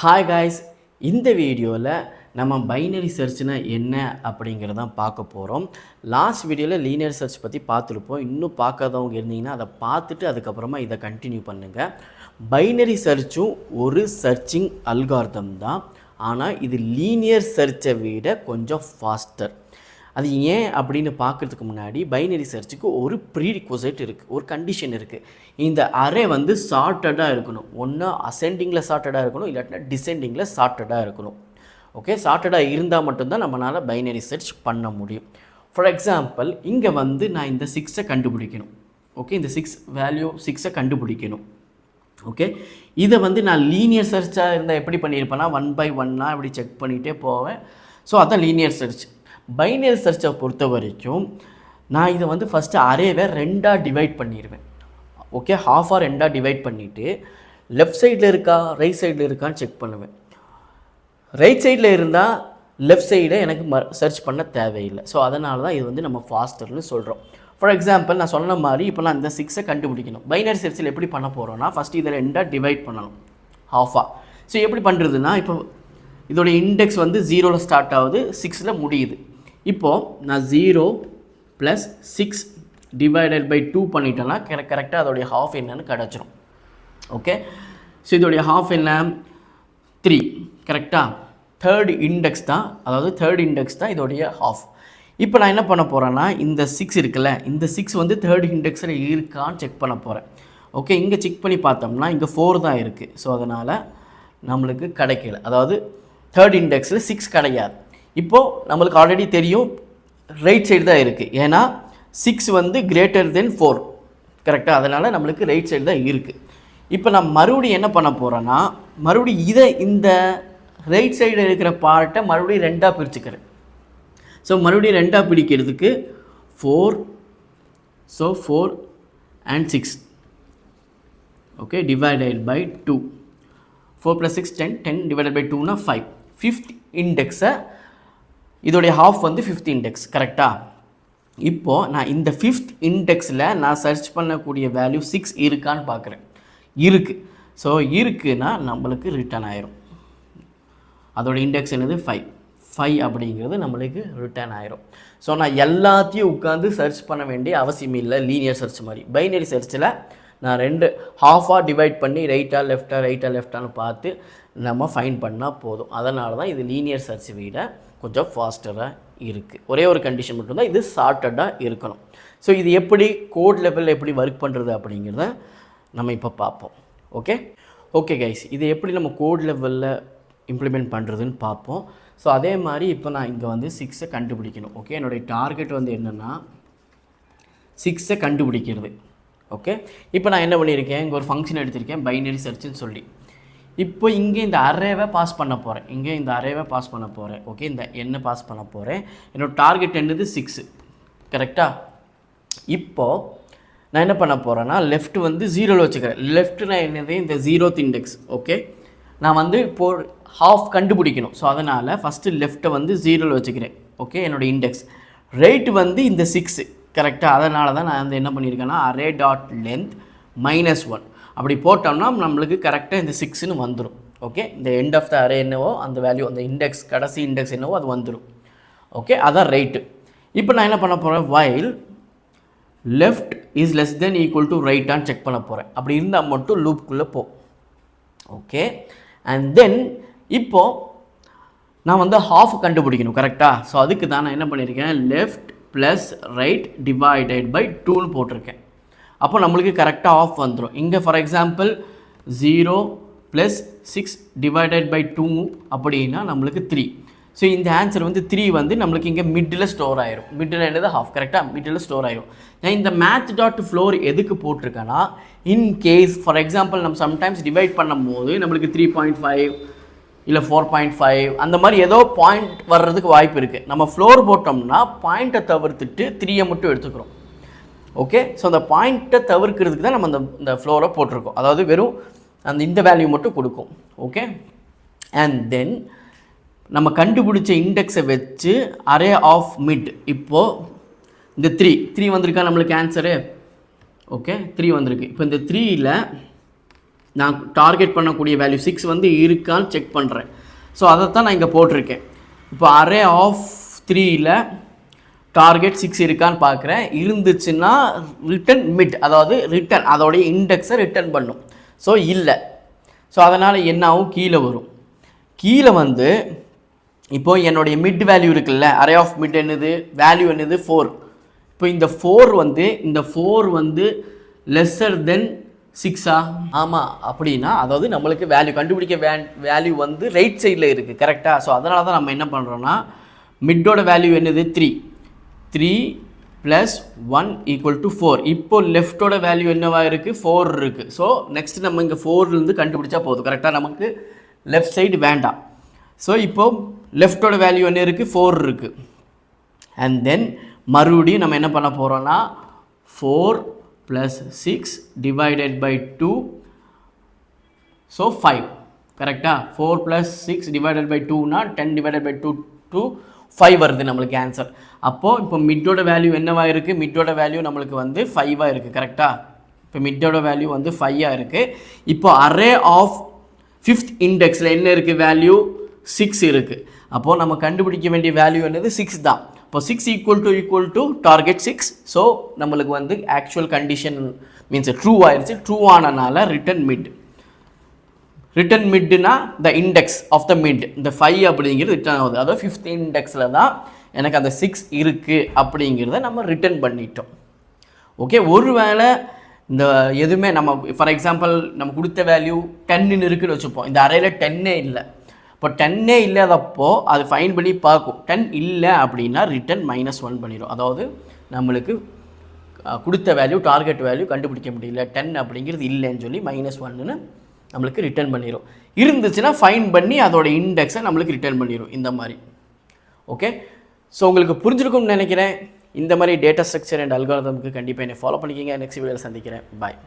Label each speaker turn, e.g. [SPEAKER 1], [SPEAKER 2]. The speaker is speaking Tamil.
[SPEAKER 1] ஹாய் காய்ஸ், இந்த வீடியோவில் நம்ம பைனரி சர்ச்னா என்ன அப்படிங்கிறதான் பார்க்க போகிறோம். லாஸ்ட் வீடியோவில் லீனியர் சர்ச் பற்றி பார்த்துருப்போம். இன்னும் பார்க்காதவங்க இருந்தீங்கன்னா அதை பார்த்துட்டு அதுக்கப்புறமா இதை கண்டினியூ பண்ணுங்கள். பைனரி சர்ச்சும் ஒரு சர்ச்சிங் அல்காரிதம் தான், ஆனால் இது லீனியர் சர்ச்சை விட கொஞ்சம் ஃபாஸ்டர். அது ஏன் அப்படின்னு பார்க்குறதுக்கு முன்னாடி பைனரி சர்ச்சுக்கு ஒரு ப்ரீரிக்வசைட் இருக்குது, ஒரு கண்டிஷன் இருக்குது. இந்த அரே வந்து சார்ட்டடாக இருக்கணும். ஒன்று அசெண்டிங்கில் சார்ட்டடாக இருக்கணும், இல்லாட்டினா டிசெண்டிங்கில் சார்ட்டடாக இருக்கணும். ஓகே, சார்ட்டடாக இருந்தால் மட்டும்தான் நம்மளால் பைனரி சர்ச் பண்ண முடியும். ஃபார் எக்ஸாம்பிள், இங்கே வந்து நான் இந்த 6 கண்டுபிடிக்கணும். ஓகே, இந்த 6 வேல்யூ 6 கண்டுபிடிக்கணும். ஓகே, இதை வந்து நான் லீனியர் சர்ச்சாக இருந்தால் எப்படி பண்ணியிருப்பேன்னா 1 by 1 இப்படி செக் பண்ணிகிட்டே போவேன். ஸோ அதான் லீனியர் சர்ச். பைனரி சர்ச்சை பொறுத்த வரைக்கும் நான் இதை வந்து ஃபஸ்ட்டு அரேவை 2ஆக டிவைட் பண்ணிடுவேன். ஓகே, ஹாஃபாக 2ஆக டிவைட் பண்ணிவிட்டு லெஃப்ட் சைடில் இருக்கா ரைட் சைடில் இருக்கான்னு செக் பண்ணுவேன். ரைட் சைடில் இருந்தால் லெஃப்ட் சைடை எனக்கு சர்ச் பண்ண தேவையில்லை. ஸோ அதனால தான் இது வந்து நம்ம ஃபாஸ்டர்னு சொல்கிறோம். ஃபார் எக்ஸாம்பிள், நான் சொன்ன மாதிரி இப்போ நான் இந்த 6 கண்டுபிடிக்கணும். பைனரி சர்ச்சில் எப்படி பண்ண போகிறோன்னா ஃபஸ்ட்டு இதை 2ஆக டிவைட் பண்ணணும், ஹாஃபாக. ஸோ எப்படி பண்ணுறதுன்னா, இப்போ இதோடைய இண்டெக்ஸ் வந்து 0ல் ஸ்டார்ட் ஆகுது, 6ல் முடியுது. இப்போது நான் 0 + 6 டிவைடட் பை 2 பண்ணிட்டேன்னா கரெக்டாக அதோடைய ஹாஃப் என்னன்னு கிடச்சிரும். ஓகே, ஸோ இதோடைய ஹாஃப் என்ன 3, கரெக்டாக தேர்ட் இண்டெக்ஸ் தான், அதாவது தேர்ட் இண்டெக்ஸ் தான் இதோடைய ஹாஃப். இப்போ நான் என்ன பண்ண போகிறேன்னா, இந்த 6 இருக்குல்ல, இந்த 6 வந்து தேர்ட் இண்டெக்ஸில் இருக்கான்னு செக் பண்ண போகிறேன். ஓகே, இங்கே செக் பண்ணி பார்த்தோம்னா இங்கே 4 தான் இருக்குது. ஸோ அதனால் நம்மளுக்கு கிடைக்கல, அதாவது தேர்ட் இண்டெக்ஸில் 6 கிடையாது. இப்போது நம்மளுக்கு ஆல்ரெடி தெரியும் ரைட் சைடு தான் இருக்குது, ஏன்னா 6 வந்து கிரேட்டர் தென் 4, கரெக்டாக. அதனால் நம்மளுக்கு ரைட் சைடு தான் இருக்குது. இப்போ நான் மறுபடியும் என்ன பண்ண போகிறேன்னா, மறுபடியும் இதை இந்த ரைட் சைடு இருக்கிற பார்ட்டை மறுபடியும் 2ஆக பிரிச்சுக்கிறேன். ஸோ மறுபடியும் 2ஆக பிரிக்கிறதுக்கு 4, so 4 and 6, okay, divided by 2. 4 + 6 10, 10 divided by 2னா 5. ஃபிஃப்த் இண்டெக்ஸை இதோடைய ஹாஃப் வந்து 5th இண்டெக்ஸ், கரெக்டாக. இப்போது நான் இந்த 5th இண்டெக்ஸில் நான் சர்ச் பண்ணக்கூடிய வேல்யூ 6 இருக்கான்னு பார்க்குறேன். இருக்குது. ஸோ இருக்குன்னா நம்மளுக்கு ரிட்டர்ன் ஆயிரும். அதோட இண்டெக்ஸ் என்னது 5 அப்படிங்கிறது நம்மளுக்கு ரிட்டர்ன் ஆயிரும். ஸோ நான் எல்லாத்தையும் உட்காந்து சர்ச் பண்ண வேண்டிய அவசியம் இல்லை லீனியர் சர்ச் மாதிரி. பைனரி சர்ச்சில் நான் 2 ஹாஃபாக டிவைட் பண்ணி ரைட்டாக லெஃப்டான்னு பார்த்து நம்ம ஃபைண்ட் பண்ணால் போதும். அதனால தான் இது லீனியர் சர்ச் விட கொஞ்சம் ஃபாஸ்டராக இருக்குது. ஒரே ஒரு கண்டிஷன் மட்டும்தான், இது சார்ட்டடாக இருக்கணும். ஸோ இது எப்படி கோட் லெவலில் எப்படி ஒர்க் பண்ணுறது அப்படிங்கிறத நம்ம இப்போ பார்ப்போம். ஓகே கைஸ், இது எப்படி நம்ம கோட் லெவலில் இம்ப்ளிமெண்ட் பண்ணுறதுன்னு பார்ப்போம். ஸோ அதே மாதிரி இப்போ நான் இங்கே வந்து 6 கண்டுபிடிக்கணும். ஓகே, என்னுடைய டார்கெட் வந்து என்னென்னா 6 கண்டுபிடிக்கிறது. ஓகே, இப்போ நான் என்ன பண்ணியிருக்கேன், இங்கே ஒரு ஃபங்க்ஷன் எடுத்திருக்கேன் பைனரி சர்ச்சுன்னு சொல்லி. இப்போ இங்கே இந்த அரேவை பாஸ் பண்ண போகிறேன். ஓகே, இந்த எண்ணை பாஸ் பண்ண போகிறேன். என்னோடய டார்கெட் என்னது 6, கரெக்டாக. இப்போது நான் என்ன பண்ண போகிறேன்னா, லெஃப்ட் வந்து 0ல் வச்சுக்கிறேன். லெஃப்ட்னா என்னது, இந்த 0th இண்டெக்ஸ். ஓகே, நான் வந்து இப்போது ஹாஃப் கண்டுபிடிக்கணும். ஸோ அதனால் ஃபஸ்ட்டு லெஃப்ட்டை வந்து 0ல் வச்சுக்கிறேன். ஓகே, என்னோடய இண்டெக்ஸ். ரைட் வந்து இந்த 6, கரெக்டாக. அதனால தான் நான் வந்து என்ன பண்ணியிருக்கேன்னா அரே டாட் லென்த் -1 அப்படி போட்டோம்னா நம்மளுக்கு கரெக்டாக இந்த 6ன்னு வந்துடும். ஓகே, இந்த எண்ட் ஆஃப் த அரே என்னவோ அந்த வேல்யூ, அந்த இண்டெக்ஸ் கடைசி இண்டெக்ஸ் என்னவோ அது வந்துடும். ஓகே, அதான் ரைட்டு. இப்போ நான் என்ன பண்ண போகிறேன், while left is less than equal to ரைட்டான்னு செக் பண்ண போகிறேன். அப்படி இருந்தால் மட்டும் லூப்புக்குள்ளே போ. ஓகே, அண்ட் தென் இப்போது நான் வந்து ஹாஃப் கண்டுபிடிக்கணும், கரெக்டாக. ஸோ அதுக்கு தான் நான் என்ன பண்ணியிருக்கேன், left plus right divided by 2ன்னு போட்டிருக்கேன். அப்போ நம்மளுக்கு கரெக்டாக ஆஃப் வந்துடும். இங்கே ஃபார் எக்ஸாம்பிள் 0 + 6 டிவைடட் பை 2 அப்படின்னா நம்மளுக்கு 3. ஸோ இந்த ஆன்சர் வந்து 3 வந்து நம்மளுக்கு இங்கே மிட்டில் ஸ்டோர் ஆயிரும். மிட்டில் என்னது ஹாஃப், கரெக்டாக மிட்டில் ஸ்டோர் ஆயிரும். நான் இந்த மேட்ச் டாட் ஃப்ளோர் எதுக்கு போட்டிருக்கேன்னா, இன் கேஸ் ஃபார் எக்ஸாம்பிள் நம்ம சம்டைம்ஸ் டிவைட் பண்ணும் போது நம்மளுக்கு 3.5 இல்லை 4.5 அந்த மாதிரி ஏதோ பாயிண்ட் வர்றதுக்கு வாய்ப்பு இருக்குது. நம்ம ஃப்ளோர் போட்டோம்னா பாயிண்ட்டை தவிர்த்துட்டு 3 மட்டும் எடுத்துக்கிறோம். ஓகே, ஸோ அந்த பாயிண்ட்டை தவிர்க்கிறதுக்கு தான் நம்ம இந்த ஃப்ளோரை போட்டிருக்கோம். அதாவது வெறும் இந்த வேல்யூ மட்டும் கொடுக்கும். ஓகே, அண்ட் தென் நம்ம கண்டுபிடிச்ச இண்டெக்ஸை வச்சு அரே ஆஃப் மிட். இப்போது இந்த 3 வந்திருக்கா நம்மளுக்கு ஆன்சரு. ஓகே, 3 வந்திருக்கு. இப்போ இந்த 3ல் நான் டார்கெட் பண்ணக்கூடிய வேல்யூ 6 வந்து இருக்கான்னு செக் பண்ணுறேன். ஸோ அதைத்தான் நான் இங்கே போட்டிருக்கேன். இப்போ அரே ஆஃப் 3ல் டார்கெட் 6 இருக்கான்னு பார்க்குறேன். இருந்துச்சுன்னா ரிட்டன் மிட், அதாவது ரிட்டன் அதோடைய இண்டெக்ஸை ரிட்டன் பண்ணும். ஸோ இல்லை. ஸோ அதனால் என்ன ஆகும், கீழே வரும். கீழே வந்து இப்போது என்னுடைய மிட் வேல்யூ இருக்குல்ல, அரே ஆஃப் மிட் என்னது, வேல்யூ என்னது 4. இப்போ இந்த 4 வந்து லெஸ்ஸர் தென் 6ஆ? ஆமாம். அப்படின்னா அதாவது நம்மளுக்கு வேல்யூ கண்டுபிடிக்க வேல்யூ வந்து ரைட் சைடில் இருக்குது, கரெக்டாக? ஸோ அதனால தான் நம்ம என்ன பண்ணுறோன்னா மிட்டோட வேல்யூ என்னது 3 + 1 = 4. இப்போ லெஃப்டோட வேல்யூ என்னவா இருக்குது, 4 இருக்குது. ஸோ நெக்ஸ்ட் நம்ம இங்கே 4லேருந்து கண்டுபிடிச்சா போதும், கரெக்டாக? நமக்கு லெஃப்ட் சைடு வேண்டாம். ஸோ இப்போ லெஃப்டோட வேல்யூ என்ன இருக்குது, 4 இருக்குது. அண்ட் தென் மறுபடியும் நம்ம என்ன பண்ண போகிறோன்னா 4 + 6 ÷ 2, ஸோ 5, கரெக்டாக? 4 + 6 ÷ 2னா 10 ÷ 2 5 வருது நம்மளுக்கு ஆன்சர். அப்போது இப்போ மிட்டோட வேல்யூ என்னவாக இருக்குது, மிட்டோட வேல்யூ நம்மளுக்கு வந்து 5ஆக இருக்குது, கரெக்டாக? இப்போ மிட்டோட வேல்யூ வந்து 5ஆக இருக்குது. இப்போ அரே ஆஃப் 5th இண்டெக்ஸில் என்ன இருக்குது, வேல்யூ 6 இருக்குது. அப்போது நம்ம கண்டுபிடிக்க வேண்டிய வேல்யூ என்னது, 6 தான். இப்போ 6 = டார்கெட் 6. ஸோ நம்மளுக்கு வந்து ஆக்சுவல் கண்டிஷன் மீன்ஸ் ட்ரூ ஆயிடுச்சு. ட்ரூ ஆனனால ரிட்டன் மிட்னா the index of the mid, இந்த 5 அப்படிங்கிறது ரிட்டர்ன் ஆகுது. அதாவது 5th இண்டெக்ஸில் தான் எனக்கு அந்த 6 இருக்குது அப்படிங்கிறத நம்ம ரிட்டர்ன் பண்ணிட்டோம். ஓகே. ஒருவேளை இந்த எதுவுமே நம்ம ஃபார் எக்ஸாம்பிள் நம்ம கொடுத்த வேல்யூ 10ன்னு இருக்குன்னு வச்சுப்போம். இந்த அறையில் 10ஏ இல்லை. இப்போ 10ஏ இல்லாதப்போ அது ஃபைன் பண்ணி பார்க்கும். 10 இல்லை அப்படின்னா ரிட்டன் -1 பண்ணிடும். அதாவது நம்மளுக்கு கொடுத்த வேல்யூ டார்கெட் வேல்யூ கண்டுபிடிக்க முடியல, 10 அப்படிங்கிறது இல்லைன்னு சொல்லி -1ன்னு நம்மளுக்கு ரிட்டர்ன் பண்ணிடும். இருந்துச்சுன்னா ஃபைன் பண்ணி அதோட இண்டெக்ஸை நம்மளுக்கு ரிட்டர்ன் பண்ணிடும், இந்த மாதிரி. ஓகே. ஸோ உங்களுக்கு புரிஞ்சிருக்கும்னு நினைக்கிறேன். இந்த மாதிரி டேட்டா ஸ்ட்ரக்சர் அண்ட் அல்காரிதமுக்கு கண்டிப்பாக என்னை ஃபாலோ பண்ணிக்கிங்க. நெக்ஸ்ட் வீடியோவில் சந்திக்கிறேன். பாய்.